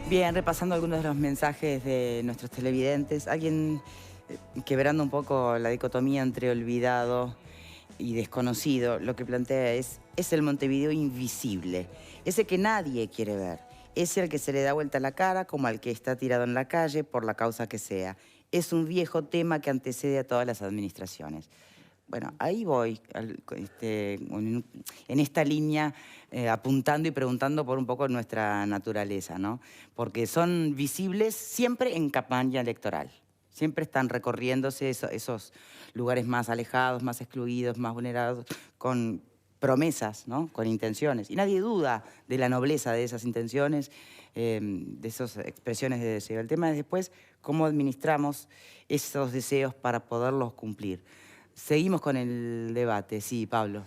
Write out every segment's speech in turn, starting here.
Bien, repasando algunos de los mensajes de nuestros televidentes, alguien quebrando un poco la dicotomía entre olvidado y desconocido, lo que plantea es el Montevideo invisible, ese que nadie quiere ver, ese al que se le da vuelta la cara como al que está tirado en la calle por la causa que sea. Es un viejo tema que antecede a todas las administraciones. Bueno, ahí voy, en esta línea, apuntando y preguntando por un poco nuestra naturaleza, ¿no? Porque son visibles siempre en campaña electoral. Siempre están recorriéndose esos lugares más alejados, más excluidos, más vulnerados, con promesas, ¿no? Con intenciones. Y nadie duda de la nobleza de esas intenciones, de esas expresiones de deseo. El tema es después cómo administramos esos deseos para poderlos cumplir. Seguimos con el debate. Sí, Pablo.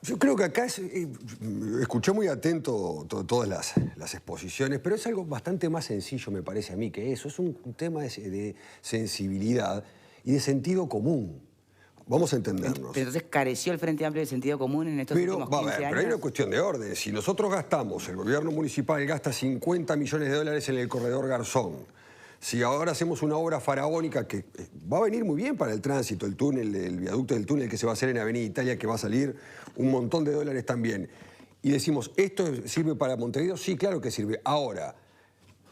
Yo creo que acá escuché muy atento todas las exposiciones, pero es algo bastante más sencillo, me parece a mí, que eso. Es un tema de sensibilidad y de sentido común. Vamos a entendernos. Pero entonces careció el Frente Amplio de sentido común en estos últimos 15 años. Pero hay una cuestión de orden. Si nosotros gastamos, el gobierno municipal gasta 50 millones de dólares en el corredor Garzón, si ahora hacemos una obra faraónica que va a venir muy bien para el tránsito, el túnel, el viaducto del túnel que se va a hacer en Avenida Italia, que va a salir un montón de dólares también, y decimos, ¿esto sirve para Montevideo? Sí, claro que sirve. Ahora,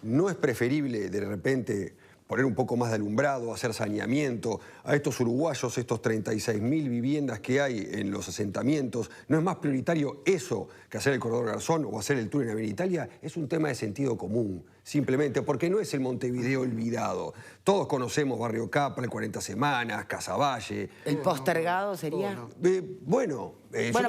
¿no es preferible de repente poner un poco más de alumbrado, hacer saneamiento a estos uruguayos, estos 36.000 viviendas que hay en los asentamientos? ¿No es más prioritario eso que hacer el corredor Garzón o hacer el túnel en Avenida Italia? Es un tema de sentido común, simplemente, porque no es el Montevideo olvidado. Todos conocemos Barrio Capra, el 40 Semanas, Casaballe. ¿El postergado sería? Bueno,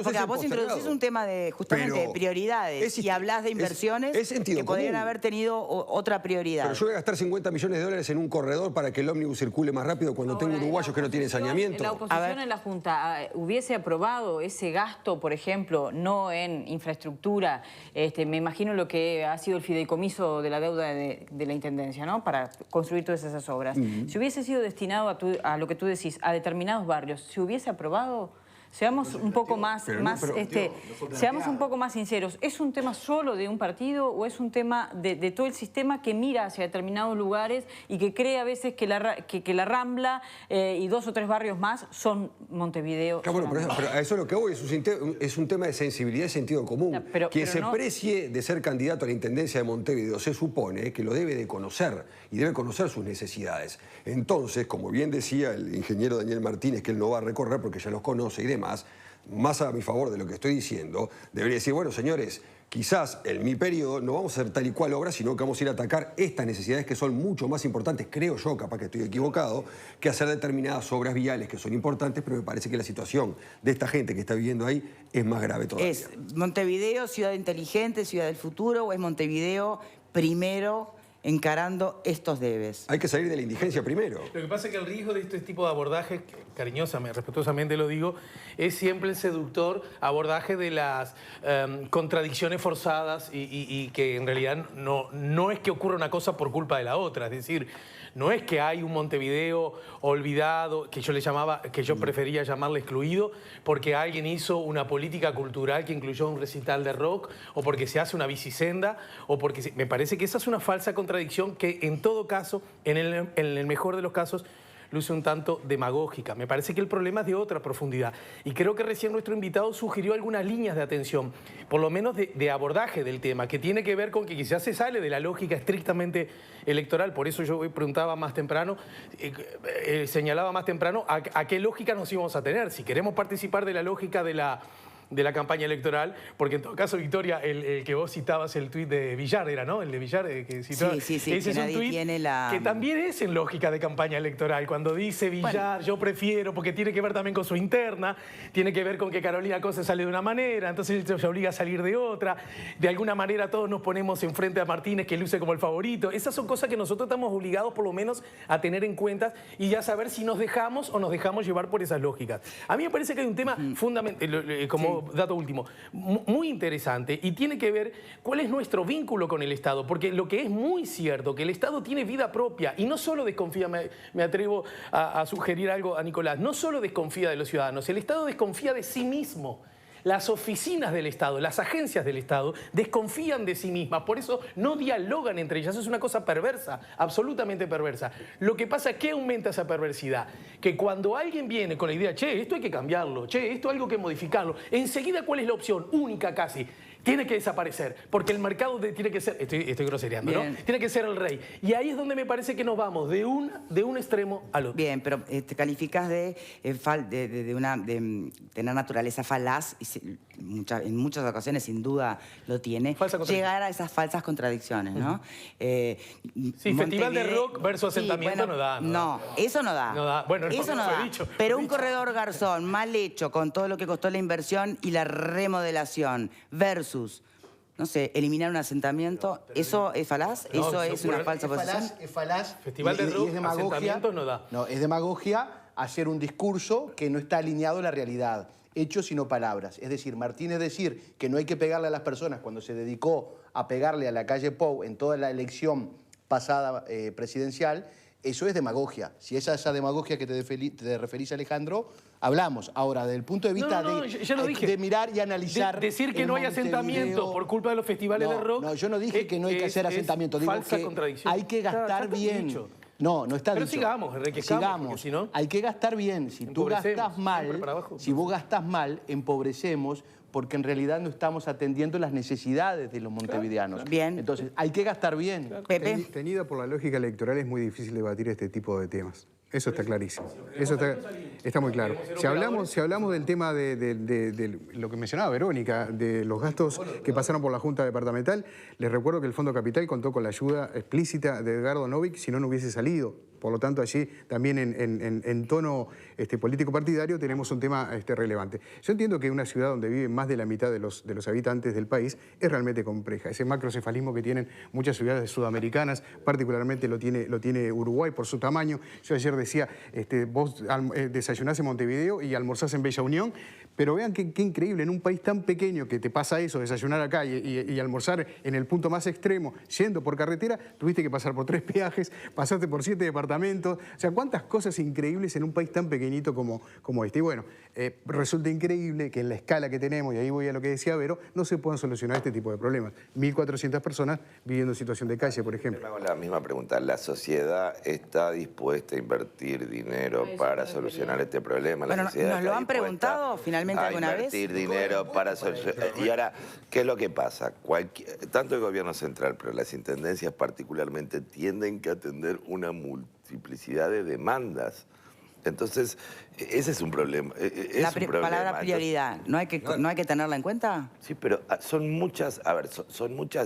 porque vos introducís un tema de justamente de prioridades y hablás de inversiones que podrían haber tenido otra prioridad. Pero yo voy a gastar 50 millones de dólares en un corredor para que el ómnibus circule más rápido cuando tengo uruguayos que no tienen saneamiento. La oposición en la Junta hubiese aprobado ese gasto, por ejemplo, no en infraestructura. Me imagino lo que ha sido el fideicomiso de la deuda de la Intendencia, ¿no? Para construir todas esas obras. Si hubiese sido destinado a lo que tú decís, a determinados barrios, ¿se hubiese aprobado? Seamos un poco más, seamos un poco más sinceros. ¿Es un tema solo de un partido o es un tema de todo el sistema que mira hacia determinados lugares y que cree a veces que la Rambla y 2 o 3 barrios más son Montevideo? Claro, bueno, pero a eso es lo que voy. Es un tema de sensibilidad y sentido común. Quien se precie de ser candidato a la Intendencia de Montevideo se supone que lo debe de conocer y debe conocer sus necesidades. Entonces, como bien decía el ingeniero Daniel Martínez, que él no va a recorrer porque ya los conoce y demás, más a mi favor de lo que estoy diciendo, debería decir, bueno, señores, quizás en mi periodo no vamos a hacer tal y cual obra, sino que vamos a ir a atacar estas necesidades que son mucho más importantes, creo yo, capaz que estoy equivocado, que hacer determinadas obras viales que son importantes, pero me parece que la situación de esta gente que está viviendo ahí es más grave todavía. ¿Es Montevideo ciudad inteligente, ciudad del futuro, o es Montevideo primero encarando estos debes? Hay que salir de la indigencia primero. Lo que pasa es que el riesgo de este tipo de abordajes, cariñosamente, respetuosamente lo digo, es siempre el seductor abordaje de las contradicciones forzadas y que en realidad no es que ocurra una cosa por culpa de la otra. Es decir, no es que hay un Montevideo olvidado, que yo prefería llamarle excluido, porque alguien hizo una política cultural que incluyó un recital de rock, o porque se hace una bicisenda, o porque... Me parece que esa es una falsa contradicción que en todo caso, en el mejor de los casos, luce un tanto demagógica. Me parece que el problema es de otra profundidad. Y creo que recién nuestro invitado sugirió algunas líneas de atención, por lo menos de abordaje del tema, que tiene que ver con que quizás se sale de la lógica estrictamente electoral. Por eso yo preguntaba más temprano, señalaba más temprano a qué lógica nos íbamos a tener. Si queremos participar de la lógica de la campaña electoral, porque en todo caso, Victoria, el que vos citabas, el tuit de Villar, era, ¿no? El de Villar que citó. Sí, ese es un tuit que también es en lógica de campaña electoral. Cuando dice Villar, bueno, yo prefiero, porque tiene que ver también con su interna, tiene que ver con que Carolina Cose sale de una manera, entonces se obliga a salir de otra. De alguna manera todos nos ponemos enfrente a Martínez, que luce como el favorito. Esas son cosas que nosotros estamos obligados por lo menos a tener en cuenta y ya saber si nos dejamos o nos dejamos llevar por esas lógicas. A mí me parece que hay un tema fundamental, como dato último, muy interesante, y tiene que ver cuál es nuestro vínculo con el Estado, porque lo que es muy cierto, que el Estado tiene vida propia y no solo desconfía, me atrevo a sugerir algo a Nicolás, no solo desconfía de los ciudadanos, el Estado desconfía de sí mismo. las oficinas del Estado, las agencias del Estado, desconfían de sí mismas, por eso no dialogan entre ellas. Es una cosa perversa, absolutamente perversa. Lo que pasa es que aumenta esa perversidad, que cuando alguien viene con la idea, che, esto hay que cambiarlo, che, esto hay algo que modificarlo, enseguida, ¿cuál es la opción? Única casi. Tiene que desaparecer, porque el mercado tiene que ser, estoy grosereando, ¿no? Tiene que ser el rey. Y ahí es donde me parece que nos vamos de un extremo al otro. Bien, pero te calificas de tener naturaleza falaz, y en muchas ocasiones sin duda lo tiene, llegar a esas falsas contradicciones, ¿no? Sí, festival de rock versus asentamiento, bueno, no da. No, eso no da. No da. Bueno, eso no da. Dicho, pero un corredor Garzón mal hecho, con todo lo que costó la inversión y la remodelación, versus, no sé, eliminar un asentamiento, ¿eso es falaz? No, ¿Eso es una falsa posición? Es falaz. Festival de rock, es demagogia. asentamientos no da. No, es demagogia hacer un discurso que no está alineado a la realidad. Hechos y no palabras. Es decir, Martínez decir que no hay que pegarle a las personas cuando se dedicó a pegarle a la calle Pou en toda la elección pasada presidencial, eso es demagogia. Si es esa demagogia que te referís, Alejandro, hablamos. Ahora, desde el punto de vista de mirar y analizar... decir que no hay asentamiento por culpa de los festivales de rock... No, yo no dije que no hay que hacer asentamiento. Digo que hay que gastar bien. No está Pero dicho. Sigamos, sigamos. Si no, hay que gastar bien. Si tú gastas mal, si vos gastas mal, empobrecemos, porque en realidad no estamos atendiendo las necesidades de los montevideanos. Bien. Entonces, hay que gastar bien. Pepe. Tenida por la lógica electoral es muy difícil debatir este tipo de temas. Eso está clarísimo. Eso está muy claro. Si hablamos del tema de lo que mencionaba Verónica, de los gastos que pasaron por la Junta Departamental, les recuerdo que el Fondo Capital contó con la ayuda explícita de Edgardo Novik, si no hubiese salido. Por lo tanto, allí también en tono político partidario tenemos un tema relevante. Yo entiendo que una ciudad donde vive más de la mitad de los habitantes del país es realmente compleja. Ese macrocefalismo que tienen muchas ciudades sudamericanas, particularmente lo tiene Uruguay por su tamaño. Yo ayer decía, vos desayunás en Montevideo y almorzás en Bella Unión, pero vean qué increíble, en un país tan pequeño que te pasa eso, desayunar acá y almorzar en el punto más extremo, yendo por carretera, tuviste que pasar por 3 peajes, pasaste por 7 departamentos. O sea, cuántas cosas increíbles en un país tan pequeñito como este. Y bueno, resulta increíble que en la escala que tenemos, y ahí voy a lo que decía Vero, no se puedan solucionar este tipo de problemas. 1.400 personas viviendo en situación de calle, por ejemplo. Me hago la misma pregunta. ¿La sociedad está dispuesta a invertir dinero para solucionar este problema? Bueno, ¿nos lo han preguntado finalmente alguna vez? Invertir dinero para solucionar. Y ahora, ¿qué es lo que pasa? Tanto el gobierno central, pero las intendencias particularmente, tienden que atender una multiplicidad de demandas. Entonces, ese es un problema. La palabra prioridad, ¿no hay que tenerla en cuenta? Sí, pero son muchas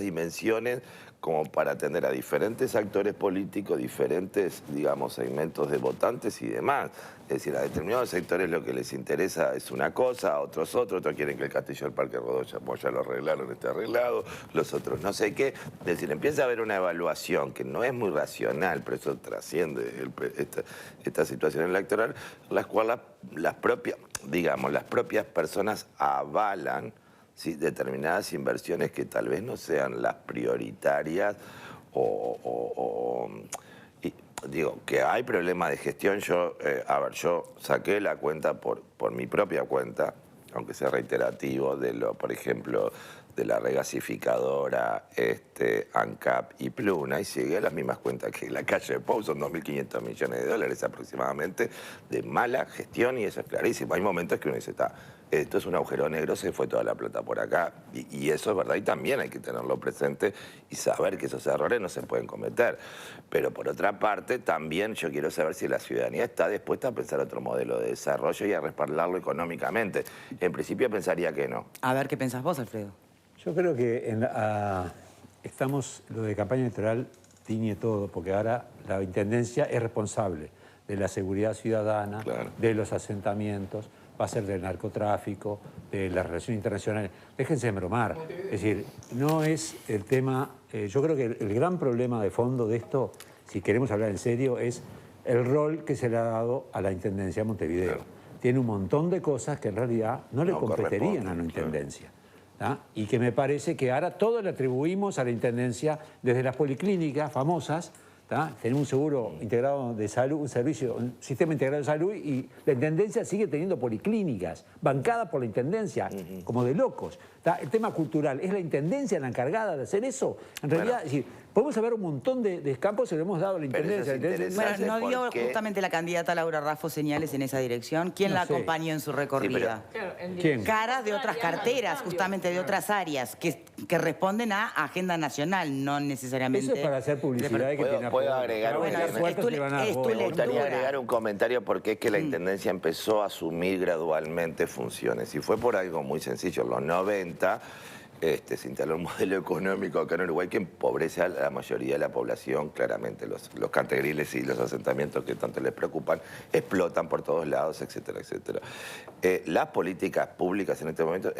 dimensiones como para atender a diferentes actores políticos, diferentes, digamos, segmentos de votantes y demás. Es decir, a determinados sectores lo que les interesa es una cosa, a otros quieren que el castillo del Parque Rodó ya lo arreglaron, esté arreglado, los otros no sé qué. Es decir, empieza a haber una evaluación que no es muy racional, pero eso trasciende esta situación electoral, las cuales las propias personas avalan, ¿sí?, determinadas inversiones que tal vez no sean las prioritarias digo, que hay problemas de gestión. Yo saqué la cuenta por mi propia cuenta, aunque sea reiterativo, por ejemplo, de la regasificadora ANCAP y Pluna, y llegué a las mismas cuentas que la calle de Pou, son 2.500 millones de dólares aproximadamente de mala gestión, y eso es clarísimo. Hay momentos que uno dice, esto es un agujero negro, se fue toda la plata por acá, y eso es verdad, y también hay que tenerlo presente y saber que esos errores no se pueden cometer. Pero por otra parte, también yo quiero saber si la ciudadanía está dispuesta a pensar otro modelo de desarrollo y a respaldarlo económicamente. En principio pensaría que no. A ver, ¿qué pensás vos, Alfredo? Yo creo que lo de campaña electoral tiñe todo, porque ahora la Intendencia es responsable de la seguridad ciudadana, claro, de los asentamientos, va a ser del narcotráfico, de las relaciones internacionales. Déjense de bromar. Es decir, no es el tema... yo creo que el gran problema de fondo de esto, si queremos hablar en serio, es el rol que se le ha dado a la Intendencia de Montevideo. Claro. Tiene un montón de cosas que en realidad no le competirían a la Intendencia. Claro. Y que me parece que ahora todo le atribuimos a la Intendencia, desde las policlínicas famosas, tener un seguro integrado de salud, un sistema integrado de salud, y la Intendencia sigue teniendo policlínicas, bancadas por la Intendencia, como de locos. El tema cultural, ¿es la Intendencia la encargada de hacer eso? En realidad, es decir, podemos haber un montón de campos que le hemos dado a la Intendencia. Bueno, ¿no dio justamente la candidata Laura Raffo señales en esa dirección? ¿Quién la acompañó en su recorrida? ¿Quién? Caras de otras carteras, justamente de otras áreas, que responden a agenda nacional, no necesariamente... Eso es para hacer publicidad y que tiene ¿Puedo agregar me gustaría agregar un comentario porque es que la Intendencia empezó a asumir gradualmente funciones y fue por algo muy sencillo. En los 90 se instaló un modelo económico acá en Uruguay que empobrece a la mayoría de la población. Claramente los cantegriles y los asentamientos que tanto les preocupan explotan por todos lados, etcétera, etcétera. Las políticas públicas en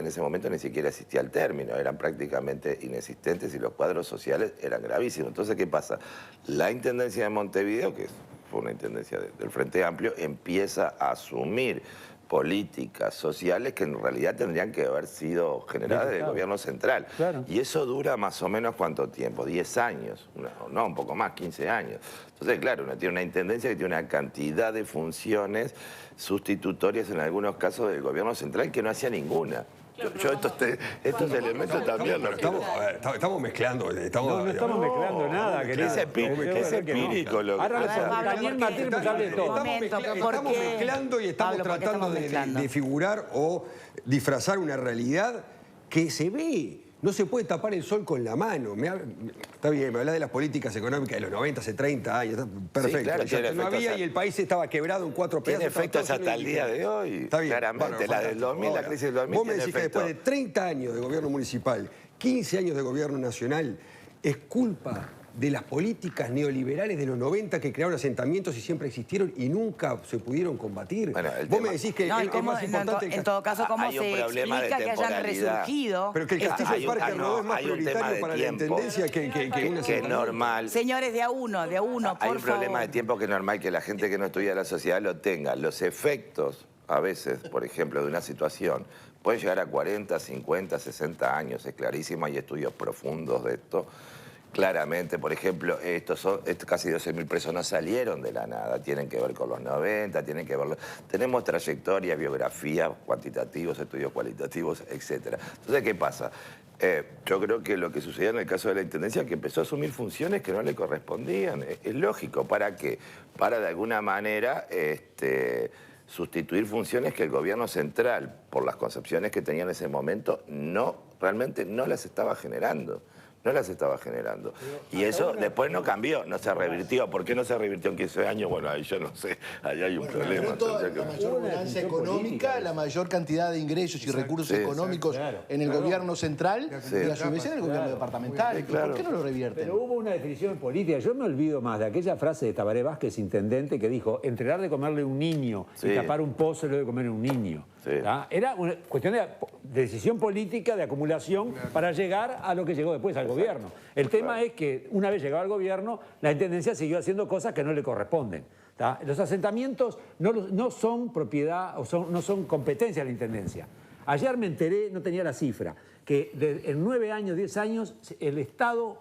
ese momento ni siquiera existía el término, eran prácticamente inexistentes y los cuadros sociales eran gravísimos. Entonces, ¿qué pasa? La Intendencia de Montevideo, que fue una intendencia del Frente Amplio, empieza a asumir políticas sociales que en realidad tendrían que haber sido generadas del gobierno central. Claro. Y eso dura más o menos ¿cuánto tiempo? 10 años, no, un poco más, 15 años. Entonces, claro, uno tiene una intendencia que tiene una cantidad de funciones sustitutorias en algunos casos del gobierno central que no hacía ninguna. Yo estos elementos también los estamos mezclando. No estamos mezclando nada. Es empírico lo que pasa. Daniel Martín responsable de todo. Estamos mezclando y estamos tratando de figurar o disfrazar una realidad que se ve. No se puede tapar el sol con la mano. Está bien, me habla de las políticas económicas de los 90, hace 30 años. Perfecto. Sí, claro, no había y el país estaba quebrado en 4 pedazos. Tiene efectos hasta el día de hoy. Está bien. Claramente, la del 2000, la crisis del 2000 vos me decís que después de 30 años de gobierno municipal, 15 años de gobierno nacional, es culpa de las políticas neoliberales de los 90 que crearon asentamientos y siempre existieron y nunca se pudieron combatir. Bueno, vos me decís que es más importante... En todo caso, ¿cómo se explica que hayan resurgido? Pero que el castillo del Parque Rodó es más prioritario para la Intendencia que es normal. Señores, de a uno, por favor. Hay un problema de tiempo que es normal que la gente que no estudia la sociedad lo tenga. Los efectos, a veces, por ejemplo, de una situación, pueden llegar a 40, 50, 60 años. Es clarísimo, hay estudios profundos de esto. Claramente, por ejemplo, estos casi 12.000 presos no salieron de la nada, tienen que ver con los 90, tienen que ver... Tenemos trayectorias, biografías, cuantitativos, estudios cualitativos, etc. Entonces, ¿qué pasa? Yo creo que lo que sucedió en el caso de la Intendencia es que empezó a asumir funciones que no le correspondían. Es lógico. ¿Para qué? Para, de alguna manera, sustituir funciones que el gobierno central, por las concepciones que tenía en ese momento, realmente no las estaba generando. No las estaba generando. Y eso después no cambió, no se revirtió. ¿Por qué no se revirtió en 15 años? Bueno, ahí yo no sé, ahí hay un problema. La mayor bonanza económica, la mayor cantidad de ingresos y recursos económicos en el gobierno central y a su vez en el gobierno departamental. ¿Por qué no lo revierten? Pero hubo una definición política. Yo me olvido más de aquella frase de Tabaré Vázquez, intendente, que dijo, entregar de comerle a un niño y tapar un pozo lo de comer a un niño. Era una cuestión de decisión política, de acumulación, para llegar a lo que llegó después, al gobierno. El tema es que una vez llegado al gobierno, la Intendencia siguió haciendo cosas que no le corresponden. Los asentamientos no son propiedad o no son competencia de la Intendencia. Ayer me enteré, no tenía la cifra, que en 9 años, 10 años, el Estado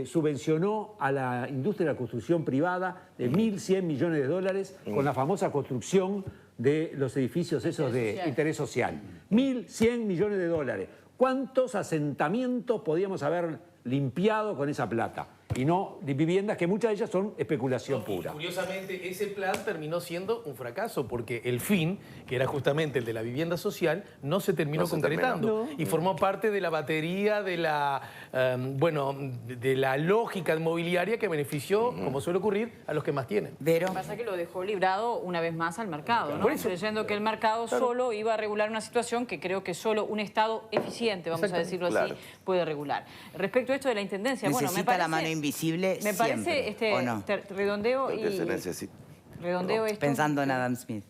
subvencionó a la industria de la construcción privada de 1.100 millones de dólares con la famosa construcción de los edificios esos de interés social. 1.100 millones de dólares. ¿Cuántos asentamientos podíamos haber limpiado con esa plata? Y no de viviendas que muchas de ellas son especulación pura. Curiosamente, ese plan terminó siendo un fracaso porque el fin, que era justamente el de la vivienda social, no se terminó concretando. Y formó parte de la batería de la, de la lógica inmobiliaria que benefició, como suele ocurrir, a los que más tienen. Lo que pasa es que lo dejó librado una vez más al mercado, ¿no? Creyendo que el mercado solo iba a regular una situación que creo que solo un Estado eficiente, vamos a decirlo así, puede regular. Respecto a esto de la Intendencia, necesita me parece... la mano invisible me parece siempre, ¿o no? redondeo Lo que y... se necesita. Redondeo esto. Pensando en Adam Smith.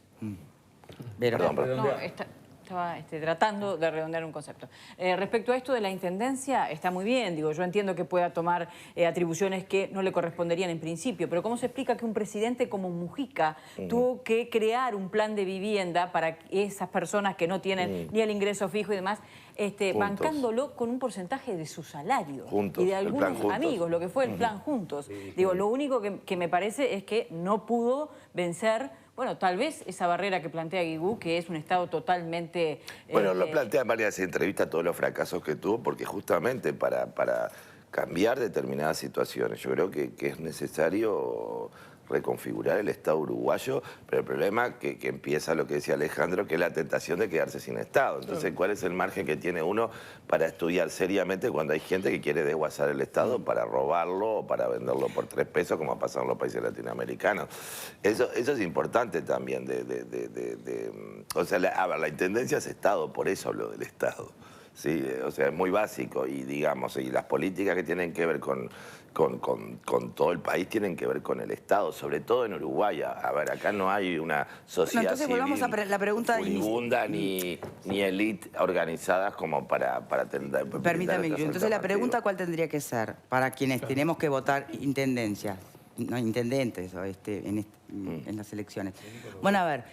Perdón. Estaba tratando de redondear un concepto. Respecto a esto de la intendencia, está muy bien, digo, yo entiendo que pueda tomar atribuciones que no le corresponderían en principio, pero ¿cómo se explica que un presidente como Mujica tuvo que crear un plan de vivienda para esas personas que no tienen ni el ingreso fijo y demás, bancándolo con un porcentaje de su salario y de algunos amigos, lo que fue el plan Juntos? Digo, lo único que me parece es que no pudo vencer, bueno, tal vez esa barrera que plantea Guigú, que es un Estado totalmente... Bueno, lo plantea en varias entrevistas todos los fracasos que tuvo, porque justamente para cambiar determinadas situaciones, yo creo que es necesario reconfigurar el Estado uruguayo, pero el problema que empieza lo que decía Alejandro, que es la tentación de quedarse sin Estado. Entonces, ¿cuál es el margen que tiene uno para estudiar seriamente cuando hay gente que quiere desguazar el Estado para robarlo o para venderlo por 3 pesos, como ha pasado en los países latinoamericanos? Eso es importante también. O sea, la intendencia es Estado, por eso hablo del Estado. Sí, o sea, es muy básico y digamos, y las políticas que tienen que ver con todo el país tienen que ver con el Estado, sobre todo en Uruguay. A ver, acá no hay una sociedad entonces volvamos a la pregunta furibunda ni élite organizadas como para atender. Permítame, entonces la pregunta ¿cuál tendría que ser para quienes tenemos que votar intendencias, no intendentes en las elecciones? Bueno, a ver,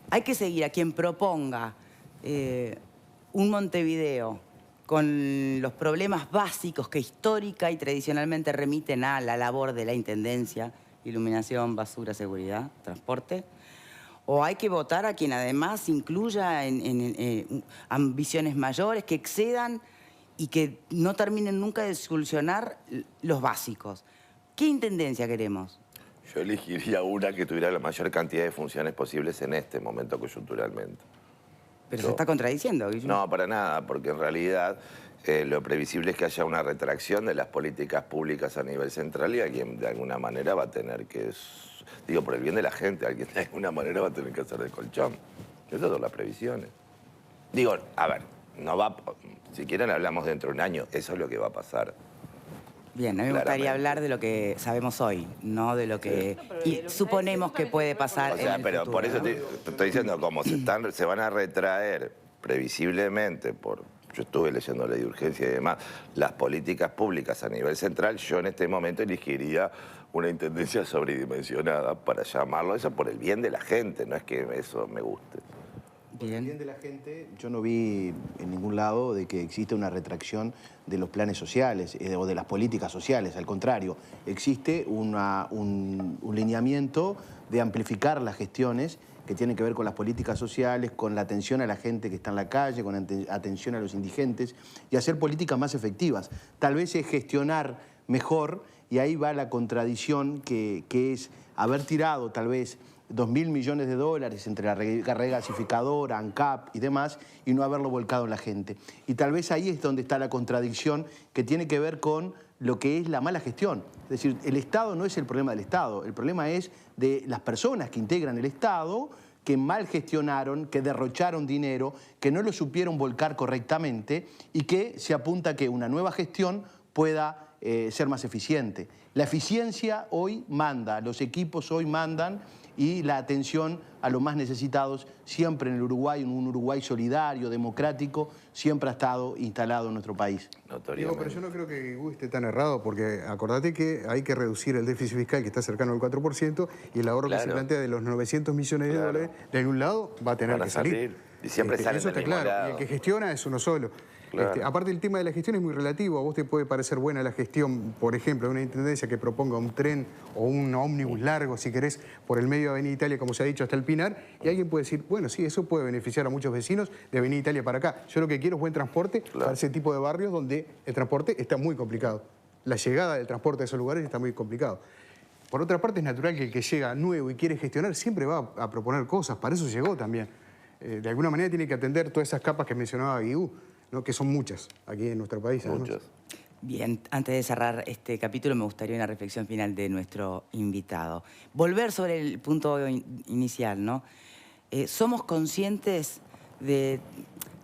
hay que seguir a quien proponga un Montevideo con los problemas básicos que histórica y tradicionalmente remiten a la labor de la intendencia: iluminación, basura, seguridad, transporte. O hay que votar a quien además incluya en ambiciones mayores que excedan y que no terminen nunca de solucionar los básicos. ¿Qué intendencia queremos? Yo elegiría una que tuviera la mayor cantidad de funciones posibles en este momento coyunturalmente. Pero se está contradiciendo, Guillermo. No, para nada, porque en realidad lo previsible es que haya una retracción de las políticas públicas a nivel central y alguien de alguna manera va a tener que, digo, por el bien de la gente, alguien de alguna manera va a tener que hacer de colchón. Esas son las previsiones. Digo, a ver, no va, si quieren hablamos dentro de un año, eso es lo que va a pasar. Bien, a mí me gustaría hablar de lo que sabemos hoy, no de lo que suponemos que puede pasar en el futuro. Pero por eso te estoy diciendo, como se van a retraer previsiblemente yo estuve leyendo la ley de urgencia y demás, las políticas públicas a nivel central, yo en este momento elegiría una intendencia sobredimensionada, para llamarlo eso, por el bien de la gente, no es que eso me guste. Por el bien de la gente, yo no vi en ningún lado de que existe una retracción de los planes sociales o de las políticas sociales. Al contrario, existe un lineamiento de amplificar las gestiones que tienen que ver con las políticas sociales, con la atención a la gente que está en la calle, con atención a los indigentes y hacer políticas más efectivas. Tal vez es gestionar mejor y ahí va la contradicción que es haber tirado tal vez 2.000 millones de dólares entre la regasificadora, ANCAP y demás, y no haberlo volcado en la gente. Y tal vez ahí es donde está la contradicción que tiene que ver con lo que es la mala gestión. Es decir, el Estado no es el problema del Estado, el problema es de las personas que integran el Estado, que mal gestionaron, que derrocharon dinero, que no lo supieron volcar correctamente y que se apunta a que una nueva gestión pueda ser más eficiente. La eficiencia hoy manda, los equipos hoy mandan, y la atención a los más necesitados siempre en el Uruguay, un Uruguay solidario, democrático, siempre ha estado instalado en nuestro país. Diego, pero yo no creo que Guigú esté tan errado, porque acordate que hay que reducir el déficit fiscal, que está cercano al 4%, y el ahorro que se plantea de los 900 millones de dólares, de algún lado va a tener que salir. Y siempre salen eso está claro, y el que gestiona es uno solo. Claro. Aparte, el tema de la gestión es muy relativo. A vos te puede parecer buena la gestión, por ejemplo, de una intendencia que proponga un tren o un ómnibus largo, si querés, por el medio de Avenida Italia, como se ha dicho, hasta el Pinar, y alguien puede decir, bueno, sí, eso puede beneficiar a muchos vecinos de Avenida Italia para acá. Yo lo que quiero es buen transporte para ese tipo de barrios donde el transporte está muy complicado. La llegada del transporte a esos lugares está muy complicado. Por otra parte, es natural que el que llega nuevo y quiere gestionar siempre va a proponer cosas. Para eso llegó también. De alguna manera tiene que atender todas esas capas que mencionaba Guigú, ¿no? Que son muchas aquí en nuestro país. Muchas. Bien, antes de cerrar este capítulo me gustaría una reflexión final de nuestro invitado. Volver sobre el punto inicial, ¿no? ¿Somos conscientes de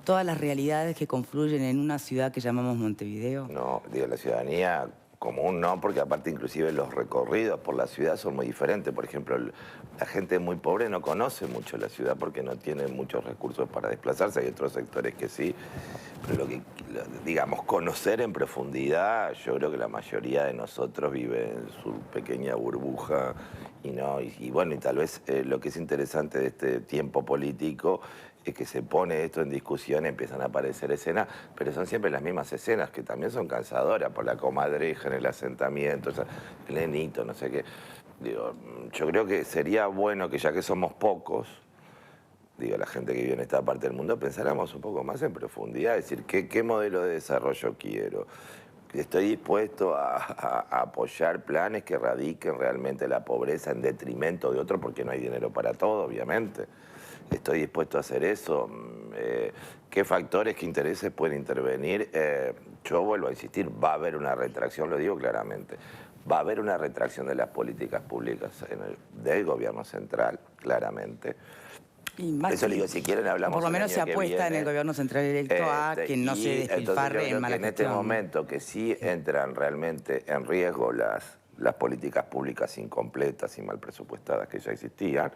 todas las realidades que confluyen en una ciudad que llamamos Montevideo? No, digo, la ciudadanía común no, porque aparte inclusive los recorridos por la ciudad son muy diferentes. Por ejemplo, la gente muy pobre no conoce mucho la ciudad porque no tiene muchos recursos para desplazarse. Hay otros sectores que sí, pero digamos, conocer en profundidad, yo creo que la mayoría de nosotros vive en su pequeña burbuja y bueno, y tal vez lo que es interesante de este tiempo político es que se pone esto en discusión, empiezan a aparecer escenas, pero son siempre las mismas escenas, que también son cansadoras, por la comadreja en el asentamiento, el nenito, no sé qué. Digo, yo creo que sería bueno que ya que somos pocos, digo, la gente que vive en esta parte del mundo, pensáramos un poco más en profundidad, es decir, ¿qué modelo de desarrollo quiero? Estoy dispuesto a apoyar planes que erradiquen realmente la pobreza en detrimento de otro, porque no hay dinero para todo, obviamente. Estoy dispuesto a hacer eso. ¿Qué factores, qué intereses pueden intervenir? Yo vuelvo a insistir, va a haber una retracción, lo digo claramente. Va a haber una retracción de las políticas públicas del gobierno central, claramente. Eso le digo, si quieren hablamos. Por lo menos se apuesta en el gobierno central electo a que no se despilfarre en mala gestión. En este momento que sí entran realmente en riesgo las políticas públicas incompletas y mal presupuestadas que ya existían,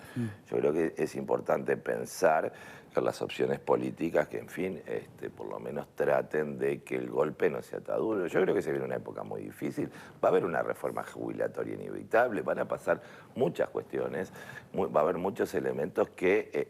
yo creo que es importante pensar en las opciones políticas que, en fin, por lo menos traten de que el golpe no sea tan duro. Yo creo que se viene una época muy difícil, va a haber una reforma jubilatoria inevitable, van a pasar muchas cuestiones, va a haber muchos elementos que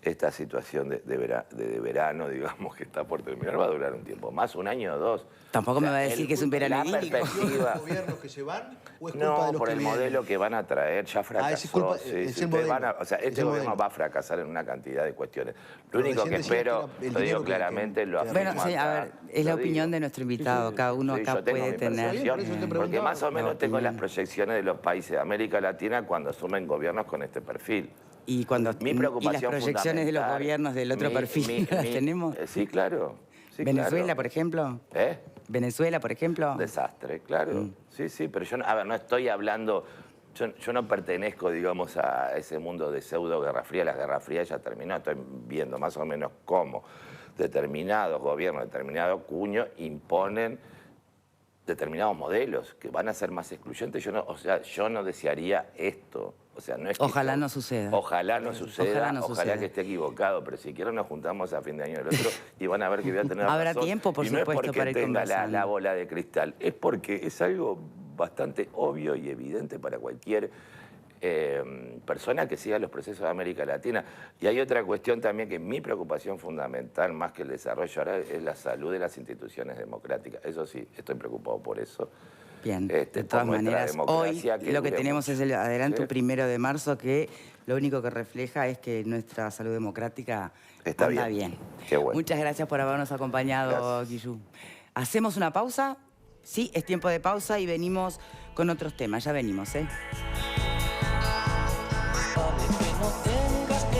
esta situación de verano, digamos, que está por terminar, va a durar un tiempo más, un año o dos. Tampoco me va a decir que es un verano idílico. ¿Es los gobiernos que se van o es culpa no, de los por que el vienen? modelo que van a traer, ya fracasó. Este gobierno va a fracasar en una cantidad de cuestiones. Lo único que espero, lo digo claramente, lo afirmo Bueno, sí, a ver, es la opinión de nuestro invitado. Cada uno acá puede tener. Porque más o menos tengo las proyecciones de los países de América Latina cuando asumen gobiernos con este perfil. Y las proyecciones de los gobiernos del otro perfil, ¿las tenemos? Sí, claro. Sí, ¿Venezuela, claro. por ejemplo? ¿Eh? ¿Venezuela, por ejemplo? Desastre, claro. Sí, pero yo, no estoy hablando... Yo no pertenezco, digamos, a ese mundo de pseudo Guerra Fría. La Guerra Fría ya terminó. Estoy viendo más o menos cómo determinados gobiernos, determinado cuño, imponen determinados modelos que van a ser más excluyentes. Yo no desearía esto. O sea, no es que ojalá no suceda. Ojalá no suceda, ojalá que esté equivocado, pero si quieren nos juntamos a fin de año del otro y van a ver que voy a tener razón. Habrá tiempo, por supuesto, para ir conversando. Y no es porque tenga la bola de cristal, es porque es algo bastante obvio y evidente para cualquier persona que siga los procesos de América Latina. Y hay otra cuestión también que mi preocupación fundamental, más que el desarrollo ahora, es la salud de las instituciones democráticas. Eso sí, estoy preocupado por eso. Bien, de todas maneras, hoy lo que tenemos es el adelanto 1 de marzo, que lo único que refleja es que nuestra salud democrática anda bien. Qué bueno. Muchas gracias por habernos acompañado, Guillú. Hacemos una pausa, sí, es tiempo de pausa y venimos con otros temas, ya venimos,